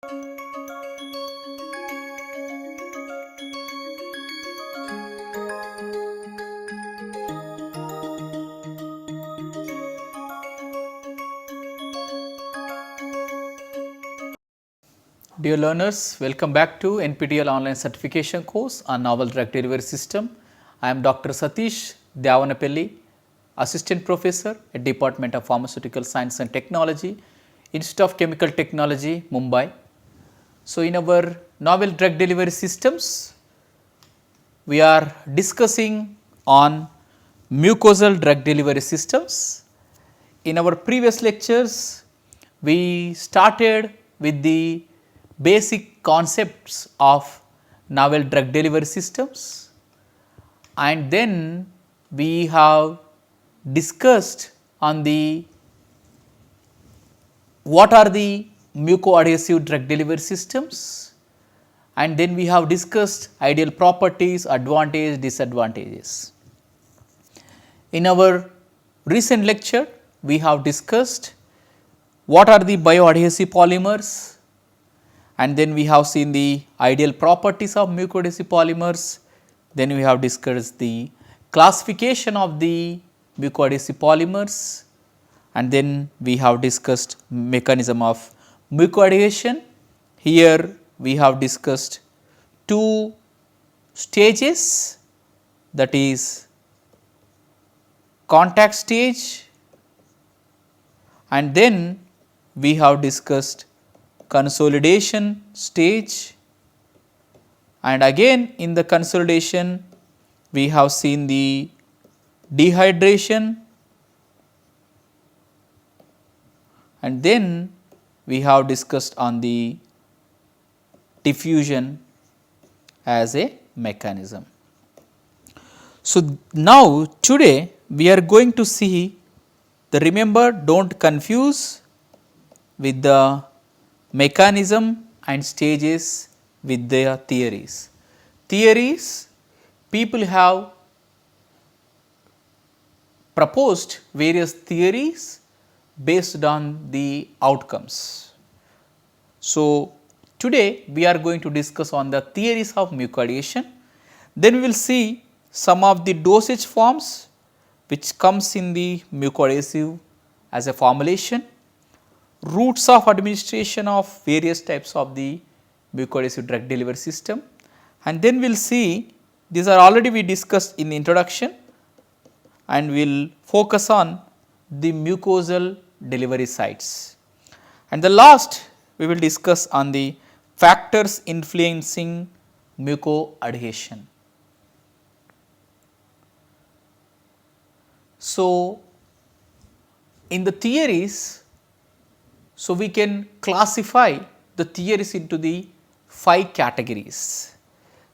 Dear learners, welcome back to NPTEL online certification course on novel drug delivery system. I am Dr. Satish Devanapelli, Assistant Professor at Department of Pharmaceutical Science and Technology, Institute of Chemical Technology, Mumbai. So, in our novel drug delivery systems, we are discussing on mucosal drug delivery systems. In our previous lectures, we started with the basic concepts of novel drug delivery systems, and then we have discussed on the what are the mucoadhesive drug delivery systems, and then we have discussed ideal properties, advantages, disadvantages. In our recent lecture, we have discussed what are the bioadhesive polymers, and then we have seen the ideal properties of mucoadhesive polymers. Then we have discussed the classification of the mucoadhesive polymers, and then we have discussed mechanism of mucoadhesion. Here we have discussed two stages, that is contact stage, and then we have discussed consolidation stage, and again in the consolidation we have seen the dehydration, and then we have discussed on the diffusion as a mechanism. So, now today we are going to see the, remember, do not confuse with the mechanism and stages with their theories. Theories, people have proposed various theories based on the outcomes. So, today we are going to discuss on the theories of mucoadhesion. Then we will see some of the dosage forms which comes in the mucoadhesive as a formulation, routes of administration of various types of the mucoadhesive drug delivery system, and then we will see, these are already we discussed in the introduction, and we will focus on the mucosal delivery sites, and the last we will discuss on the factors influencing mucoadhesion. So, in the theories, so we can classify the theories into the 5 categories.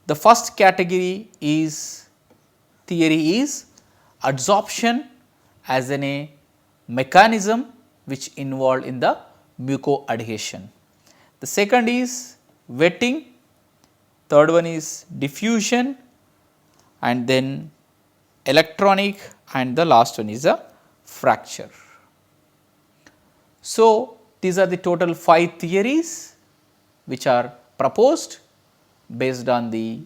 The first category is, theory is adsorption as a mechanism which involved in the mucoadhesion. The second is wetting, third one is diffusion, and then electronic, and the last one is a fracture. So, these are the total 5 theories which are proposed based on the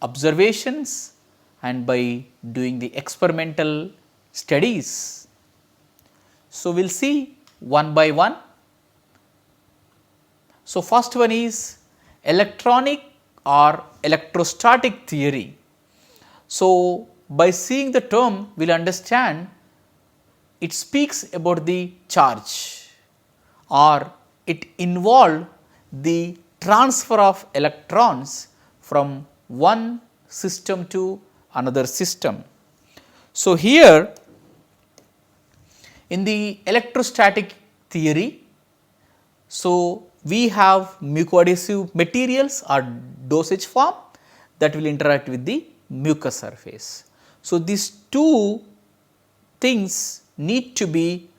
observations and by doing the experimental studies. So, we will see one by one. So, first one is electronic or electrostatic theory. So, by seeing the term we will understand it speaks about the charge, or it involved the transfer of electrons from one system to another system. So, here in the electrostatic theory, so we have mucoadhesive materials or dosage form that will interact with the mucous surface. So, these two things need to be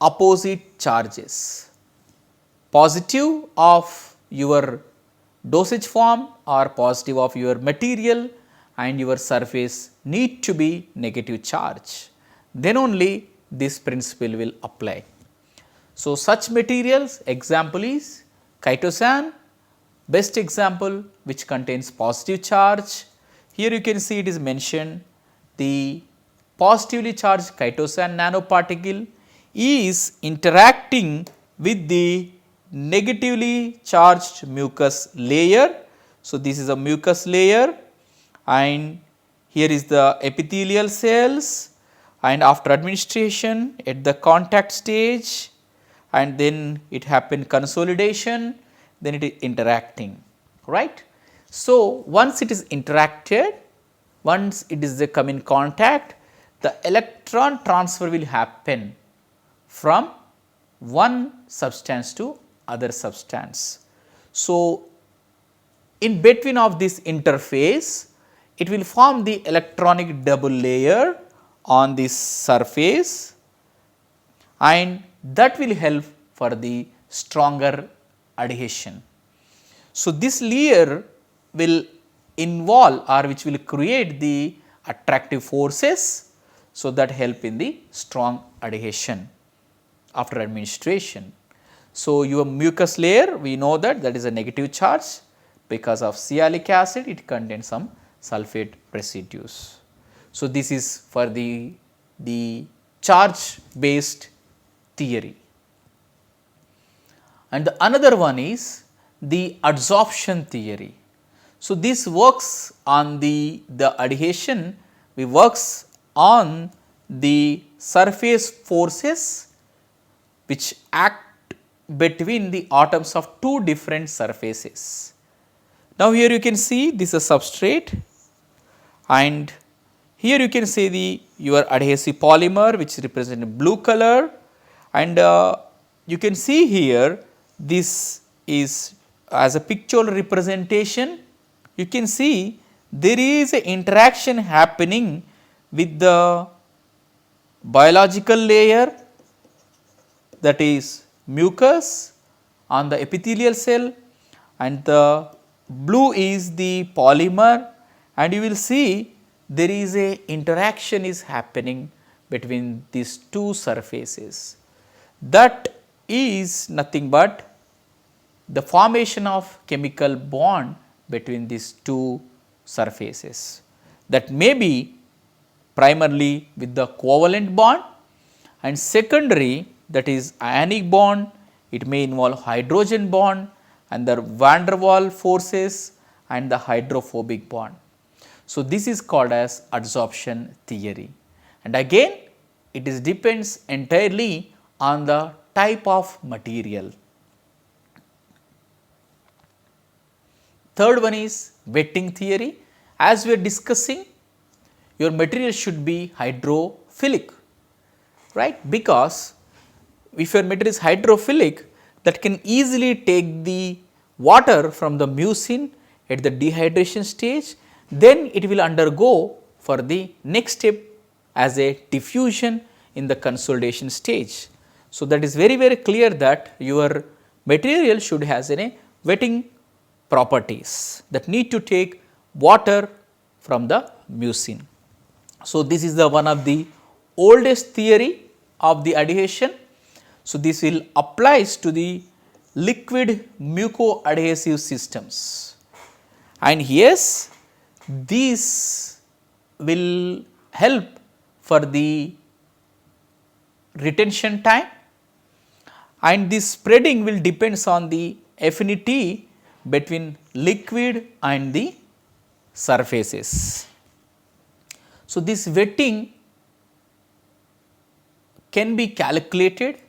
opposite charges, positive of your dosage form or positive of your material, and your surface need to be negative charge, then only this principle will apply. So, such materials example is chitosan Best example which contains positive charge. Here you can see it is mentioned the positively charged chitosan nanoparticle is interacting with the negatively charged mucus layer. So, this is a mucus layer and here is the epithelial cells, and after administration at the contact stage and then it happened consolidation, then it is interacting, right. So, once it is interacted, once it is come in contact, the electron transfer will happen from one substance to other substance. So, in between of this interface, it will form the electronic double layer on this surface and that will help for the stronger adhesion. So, this layer will involve or which will create the attractive forces, so that help in the strong adhesion after administration. So, your mucus layer we know that is a negative charge, because of sialic acid it contains some sulfate residues. So, this is for the charge based theory. And the another one is the adsorption theory. So, this works on the adhesion, we works on the surface forces which act between the atoms of two different surfaces. Now, here you can see this is a substrate and here you can see the your adhesive polymer which represent blue color, and you can see here this is as a pictorial representation. You can see there is a interaction happening with the biological layer, that is mucus on the epithelial cell, and the blue is the polymer, and you will see there is a interaction is happening between these two surfaces. That is nothing but the formation of chemical bond between these two surfaces, that may be primarily with the covalent bond and secondary, that is ionic bond, it may involve hydrogen bond and the van der Waals forces and the hydrophobic bond. So, this is called as adsorption theory, and again it is depends entirely on the type of material. Third one is wetting theory. As we are discussing, your material should be hydrophilic, right, because if your material is hydrophilic, that can easily take the water from the mucin at the dehydration stage, then it will undergo for the next step as a diffusion in the consolidation stage. So, that is very clear that your material should has a wetting properties that need to take water from the mucin. So, this is the one of the oldest theory of the adhesion. So, this will applies to the liquid mucoadhesive systems, and yes, these will help for the retention time, and this spreading will depends on the affinity between liquid and the surfaces. So, this wetting can be calculated,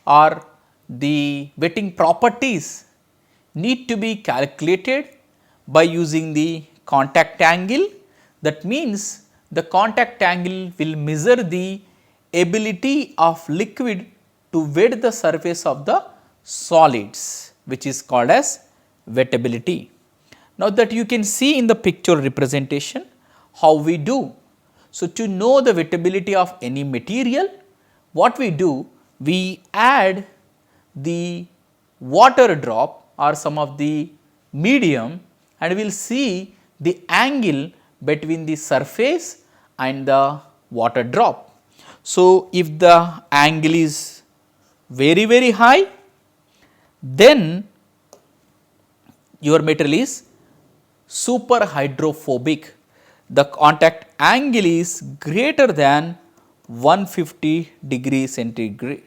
or the wetting properties need to be calculated by using the contact angle. That means, the contact angle will measure the ability of liquid to wet the surface of the solids, which is called as wettability. Now, that you can see in the picture representation how we do. So, to know the wettability of any material, what we do, we add the water drop or some of the medium, and we will see the angle between the surface and the water drop. So, if the angle is very high, then your metal is super hydrophobic, the contact angle is greater than 150 degree centigrade,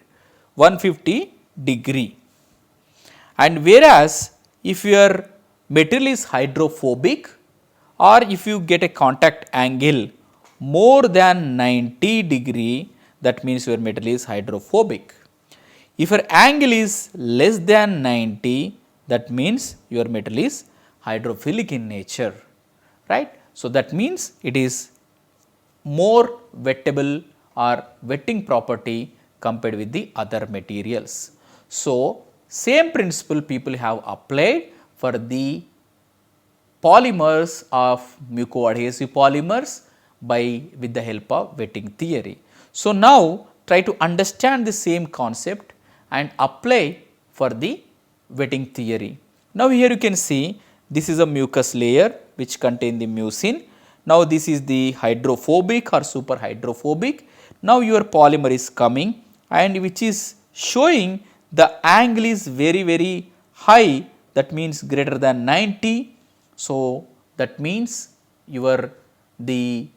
150 degree. And whereas if your metal is hydrophobic, or if you get a contact angle more than 90 degree, that means your metal is hydrophobic. If your angle is less than 90, that means your metal is hydrophilic in nature, right. So, that means it is more wettable or wetting property compared with the other materials. So, same principle people have applied for the polymers of mucoadhesive polymers with the help of wetting theory. So, now try to understand the same concept and apply for the wetting theory. Now, here you can see this is a mucus layer which contain the mucin. Now, this is the hydrophobic or super hydrophobic. Now, your polymer is coming and which is showing the angle is very high, that means greater than 90. So, that means your the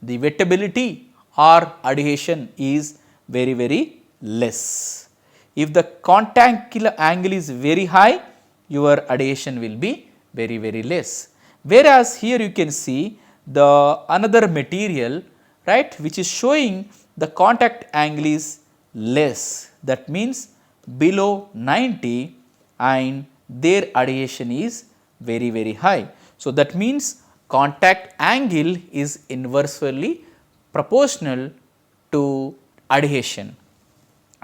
wettability or adhesion is very less. If the contact angle is very high, your adhesion will be very less. Whereas, here you can see the another material, right, which is showing the contact angle is less, that means below 90, and their adhesion is very high. So, that means contact angle is inversely proportional to adhesion.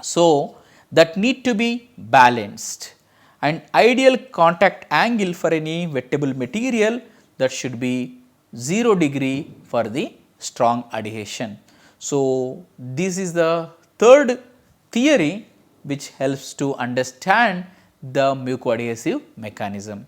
So, that need to be balanced, and ideal contact angle for any wettable material, that should be 0 degree for the strong adhesion. So, this is the third theory which helps to understand the mucoadhesive mechanism.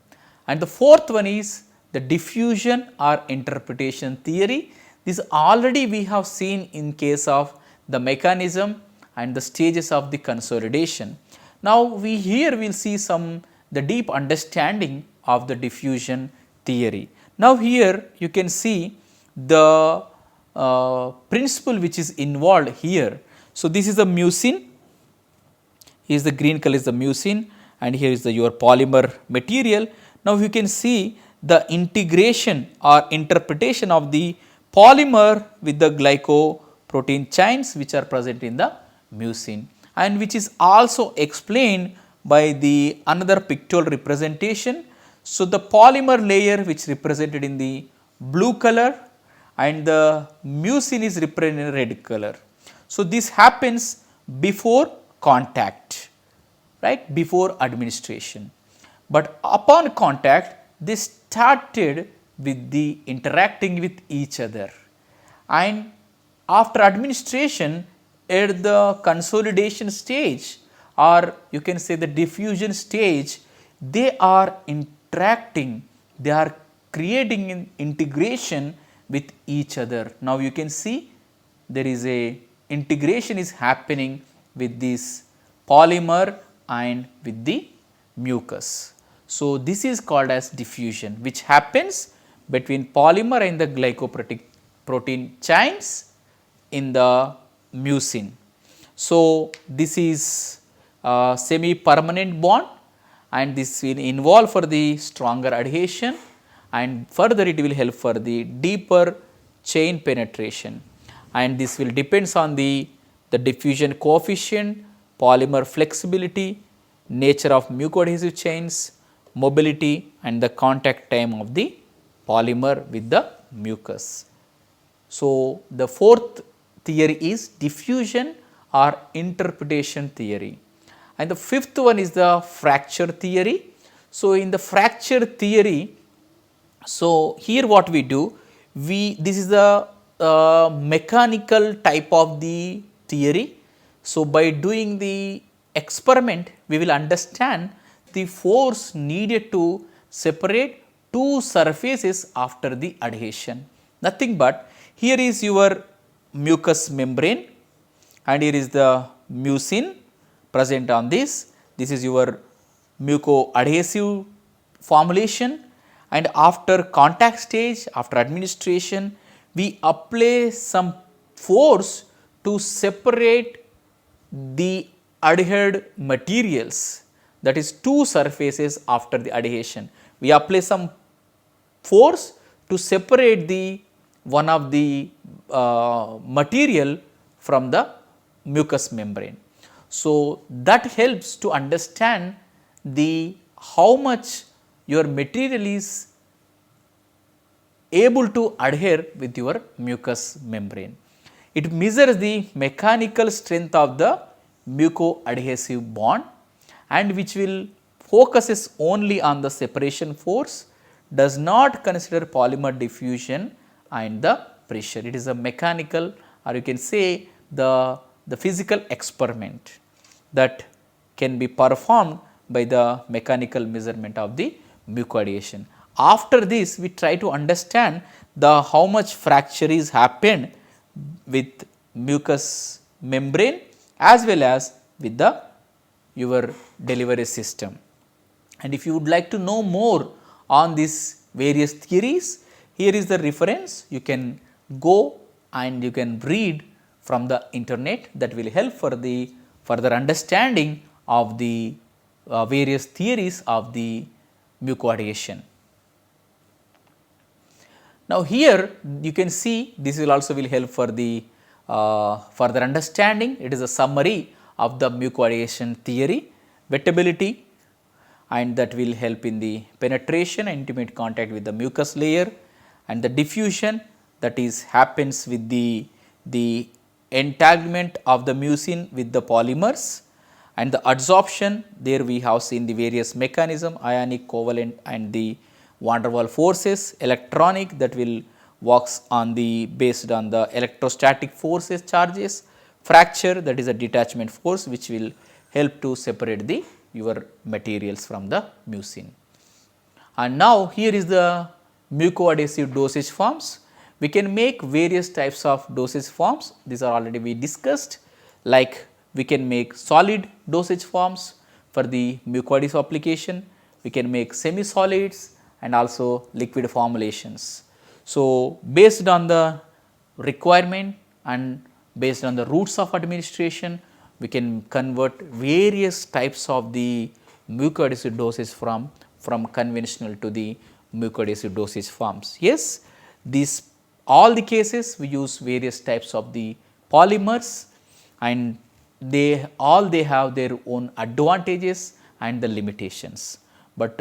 And the fourth one is the diffusion or interpretation theory. This already we have seen in case of the mechanism and the stages of the consolidation. Now, we here will see the deep understanding of the diffusion theory. Now, here you can see the principle which is involved here. So, this is the mucin, here is the green color is the mucin, and here is your polymer material. Now, you can see the integration or interpretation of the polymer with the glycoprotein chains which are present in the mucin, and which is also explained by the another pictorial representation. So, the polymer layer which represented in the blue color and the mucin is represented in red color. So, this happens before contact, right, before administration, but upon contact they started with the interacting with each other, and after administration at the consolidation stage, or you can say the diffusion stage, they are interacting, they are creating an integration with each other. Now, you can see there is a integration is happening with this polymer and with the mucus. So, this is called as diffusion, which happens between polymer and the glycoprotein chains in the mucin. So, this is a semi-permanent bond, and this will involve for the stronger adhesion, and further it will help for the deeper chain penetration, and this will depends on the diffusion coefficient, polymer flexibility, nature of mucoadhesive chains, mobility, and the contact time of the polymer with the mucus. So, the fourth theory is diffusion or interpretation theory, and the fifth one is the fracture theory. So, in the fracture theory, so here what we do, this is the mechanical type of the theory. So, by doing the experiment we will understand the force needed to separate two surfaces after the adhesion. Nothing but here is your mucous membrane and here is the mucin present on this. This is your mucoadhesive formulation, and after contact stage, after administration, we apply some force to separate the adhered materials, that is two surfaces after the adhesion. We apply some force to separate the one of the material from the mucous membrane. So, that helps to understand the how much your material is able to adhere with your mucous membrane. It measures the mechanical strength of the mucoadhesive bond, and which will focuses only on the separation force, does not consider polymer diffusion and the pressure. It is a mechanical, or you can say the physical experiment that can be performed by the mechanical measurement of the mucoadhesion. After this, we try to understand the how much fracture is happened with mucous membrane as well as with the your delivery system. And if you would like to know more on these various theories, here is the reference. You can go and you can read from the internet, that will help for the further understanding of the various theories of the mucoadhesion. Now, here you can see this will also will help for the further understanding. It is a summary of the mucoadhesion theory, wettability, and that will help in the penetration and intimate contact with the mucous layer, and the diffusion, that is happens with the entanglement of the mucin with the polymers, and the adsorption, there we have seen the various mechanism, ionic, covalent, and the van der Waals forces, electronic, that will works on the based on the electrostatic forces charges, fracture, that is a detachment force which will help to separate the your materials from the mucin. And now, here is the mucoadhesive dosage forms. We can make various types of dosage forms, these are already we discussed, like we can make solid dosage forms for the mucoadhesive application, we can make semi solids and also liquid formulations. So, based on the requirement and based on the routes of administration, we can convert various types of the mucoadhesive dosage from conventional to the mucoadhesive dosage forms. Yes, these all the cases we use various types of the polymers, and they have their own advantages and the limitations, but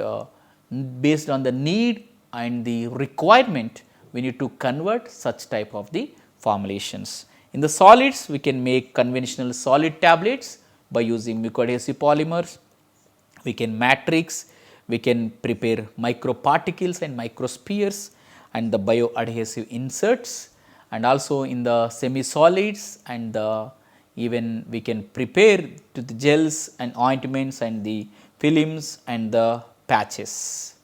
based on the need and the requirement, we need to convert such type of the formulations. In the solids, we can make conventional solid tablets by using mucoadhesive polymers. We can matrix, we can prepare microparticles and microspheres and the bioadhesive inserts, and also in the semi solids, and even we can prepare to the gels and ointments and the films and the patches,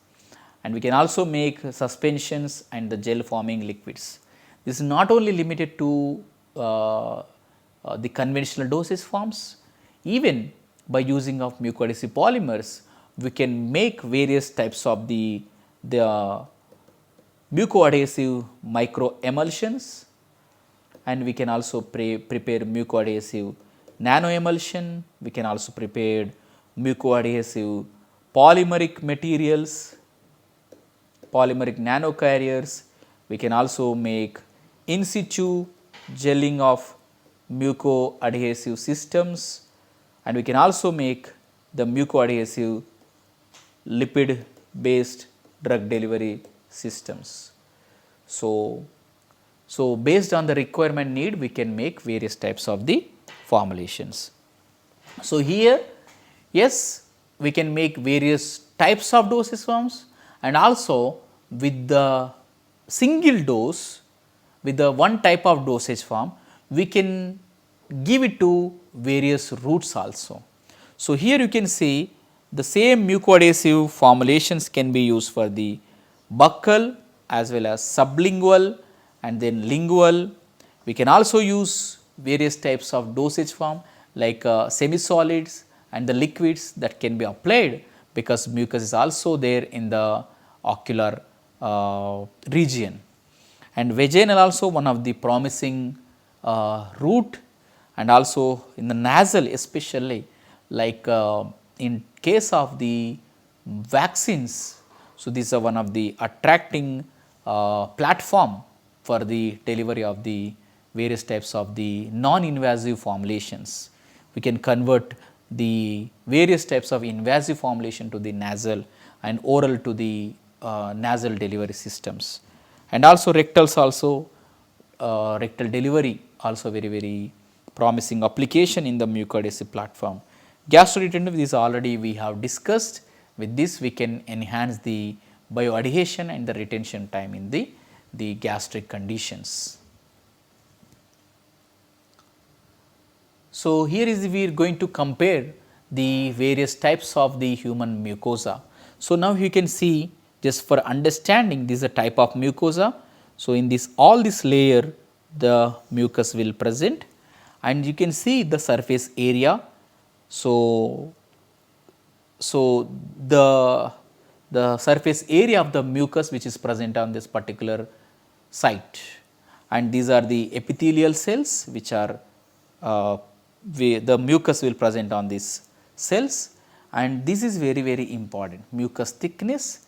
and we can also make suspensions and the gel forming liquids. This is not only limited to the conventional dosage forms, even by using of mucoadhesive polymers, we can make various types of the mucoadhesive micro emulsions, and we can also prepare mucoadhesive nano emulsion, we can also prepare mucoadhesive polymeric materials, polymeric nanocarriers, we can also make in situ gelling of mucoadhesive systems, and we can also make the mucoadhesive lipid based drug delivery systems. So, based on the requirement need, we can make various types of the formulations. So, here yes, we can make various types of dosage forms, and also with the single dose, with the one type of dosage form, we can give it to various routes also. So, here you can see the same mucoadhesive formulations can be used for the buccal as well as sublingual and then lingual. We can also use various types of dosage form like semi solids and the liquids that can be applied because mucus is also there in the ocular region. And vaginal also one of the promising route, and also in the nasal especially, like in case of the vaccines. So, these are one of the attracting platform for the delivery of the various types of the non-invasive formulations. We can convert the various types of invasive formulation to the nasal and oral to the nasal delivery systems. And also rectals also, rectal delivery also very promising application in the mucoadhesive platform. Gastroretentive, this already we have discussed. With this we can enhance the bioadhesion and the retention time in the gastric conditions. So, here is we are going to compare the various types of the human mucosa. So, now you can see, just for understanding, this is a type of mucosa. So, in this all this layer the mucus will present, and you can see the surface area. So, the surface area of the mucus which is present on this particular site, and these are the epithelial cells which are the mucus will present on these cells, and this is very important, mucus thickness,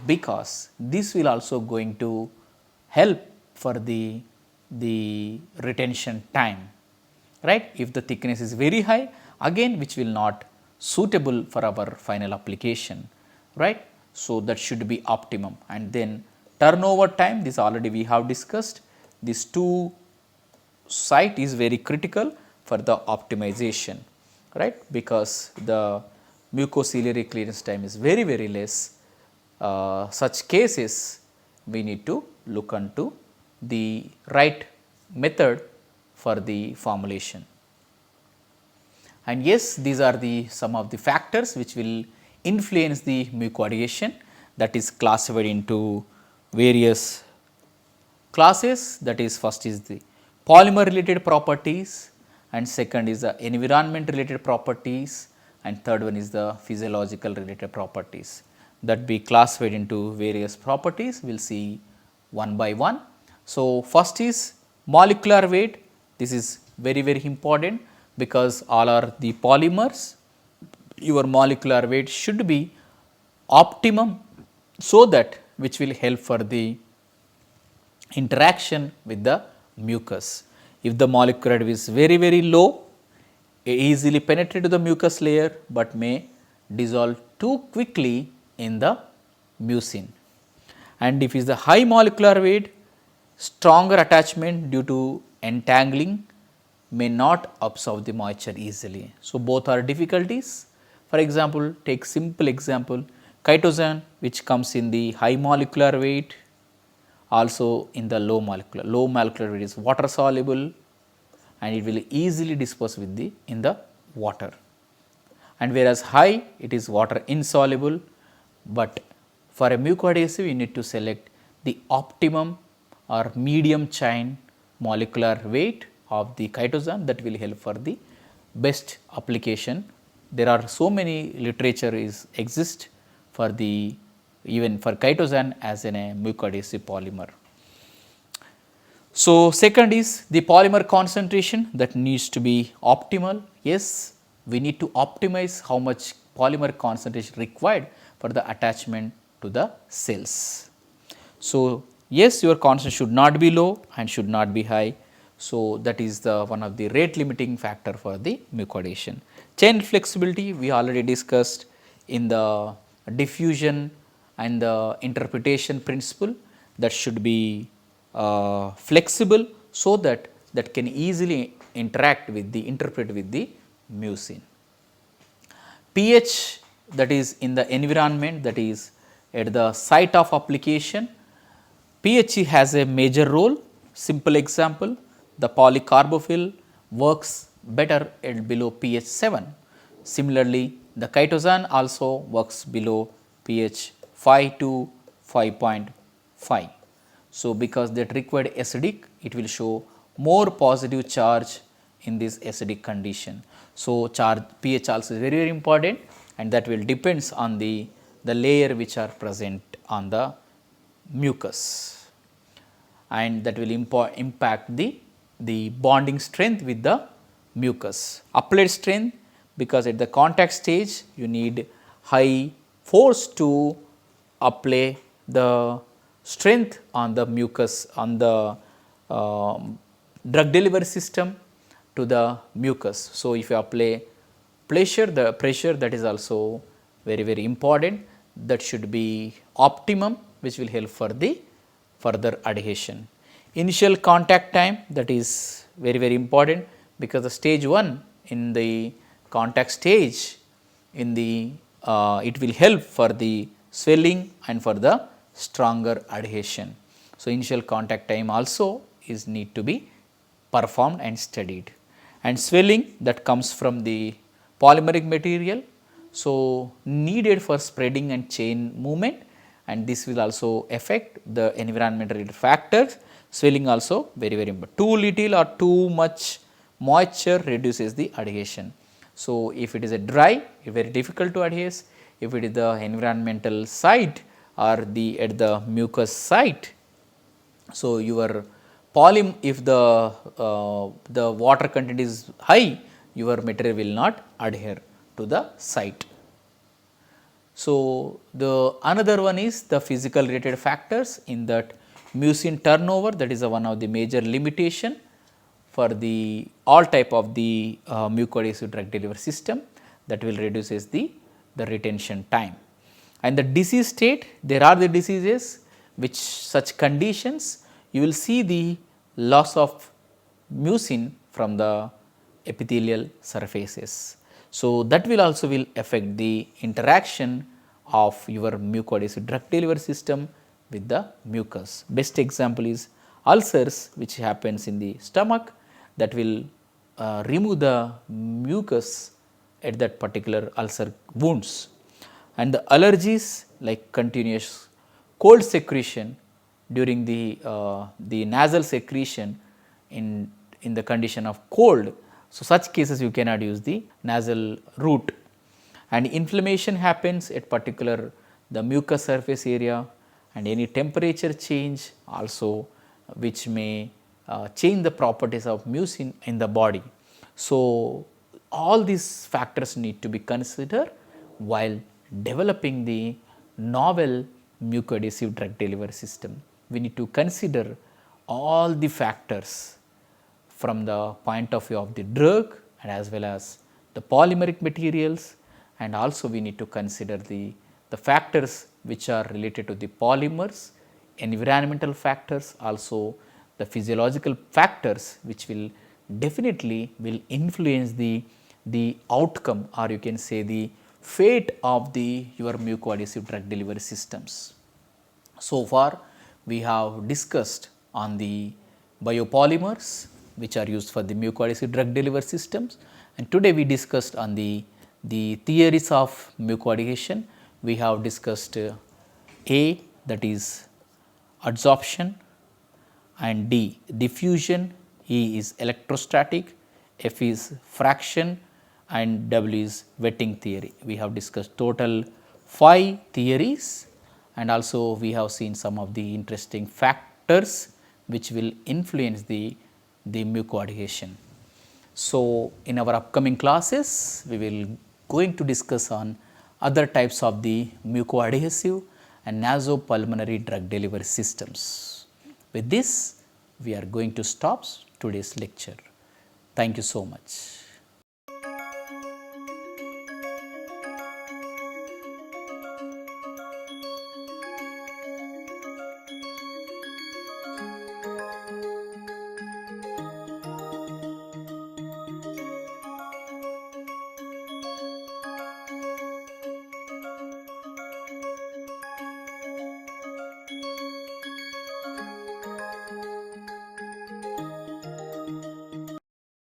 because this will also going to help for the retention time, right. If the thickness is very high, again which will not suitable for our final application, right. So, that should be optimum. And then turnover time, this already we have discussed, these two site is very critical for the optimization, right, because the mucociliary clearance time is very less. Such cases we need to look into the right method for the formulation. And yes, these are the some of the factors which will influence the mucoadhesion, that is classified into various classes. That is, first is the polymer related properties, and second is the environment related properties, and third one is the physiological related properties. That be classified into various properties, we will see one by one. So, first is molecular weight. This is very important, because all are the polymers, your molecular weight should be optimum, so that which will help for the interaction with the mucus. If the molecular weight is very low, easily penetrate to the mucus layer, but may dissolve too quickly in the mucin. And if is the high molecular weight, stronger attachment due to entangling may not absorb the moisture easily. So, both are difficulties. For example, take simple example, chitosan which comes in the high molecular weight, also in the low molecular weight is water soluble, and it will easily dispose with the in the water, and whereas high it is water insoluble. But for a mucoadhesive, you need to select the optimum or medium chain molecular weight of the chitosan, that will help for the best application. There are so many literature exist for the even for chitosan as in a mucoadhesive polymer. So, second is the polymer concentration, that needs to be optimal. Yes, we need to optimize how much polymer concentration required for the attachment to the cells. So, yes, your concentration should not be low and should not be high. So, that is the one of the rate limiting factor for the mucoadhesion. Chain flexibility we already discussed in the diffusion and the interpretation principle, that should be flexible, so that can easily interact with the interpret with the mucin. pH, that is in the environment, that is at the site of application, pH has a major role. Simple example, the polycarbophil works better at below pH 7. Similarly, the chitosan also works below pH 5 to 5.5. So, because that required acidic, it will show more positive charge in this acidic condition. So, charge pH also is very important. and that will depends on the layer which are present on the mucus, and that will impact the bonding strength with the mucus. Applied strength, because at the contact stage you need high force to apply the strength on the mucus, on the drug delivery system to the mucus. So, if you apply the pressure, that is also very important, that should be optimum, which will help for the further adhesion. Initial contact time, that is very important, because the stage 1 in the contact stage in the it will help for the swelling and for the stronger adhesion. So, initial contact time also is need to be performed and studied, and swelling that comes from the polymeric material. So, needed for spreading and chain movement, and this will also affect the environmental factors. Swelling also very important. Too little or too much moisture reduces the adhesion. So, if it is a dry, very difficult to adhere. If it is the environmental site or the at the mucus site, so your if the water content is high, your material will not adhere to the site. So, the another one is the physical related factors, in that mucin turnover, that is one of the major limitation for the all type of the mucoadhesive drug delivery system, that will reduces the retention time. And the disease state, there are the diseases which such conditions you will see the loss of mucin from the epithelial surfaces. So, that will also will affect the interaction of your mucoadhesive drug delivery system with the mucus. Best example is ulcers, which happens in the stomach, that will remove the mucus at that particular ulcer wounds. And the allergies, like continuous cold secretion during the nasal secretion in the condition of cold. So, such cases you cannot use the nasal route, and inflammation happens at particular the mucous surface area, and any temperature change also, which may change the properties of mucin in the body. So, all these factors need to be considered while developing the novel mucoadhesive drug delivery system. We need to consider all the factors from the point of view of the drug and as well as the polymeric materials, and also we need to consider the factors which are related to the polymers, environmental factors, also the physiological factors, which will definitely will influence the outcome, or you can say the fate of the your mucoadhesive drug delivery systems. So far we have discussed on the biopolymers which are used for the mucoadhesive drug delivery systems, and today we discussed on the theories of mucoadhesion. We have discussed A, that is adsorption, and D, diffusion, E is electrostatic, F is fraction, and W is wetting theory. We have discussed total 5 theories, and also we have seen some of the interesting factors which will influence the mucoadhesion. So, in our upcoming classes, we will going to discuss on other types of the mucoadhesive and nasopulmonary drug delivery systems. With this, we are going to stop today's lecture. Thank you so much.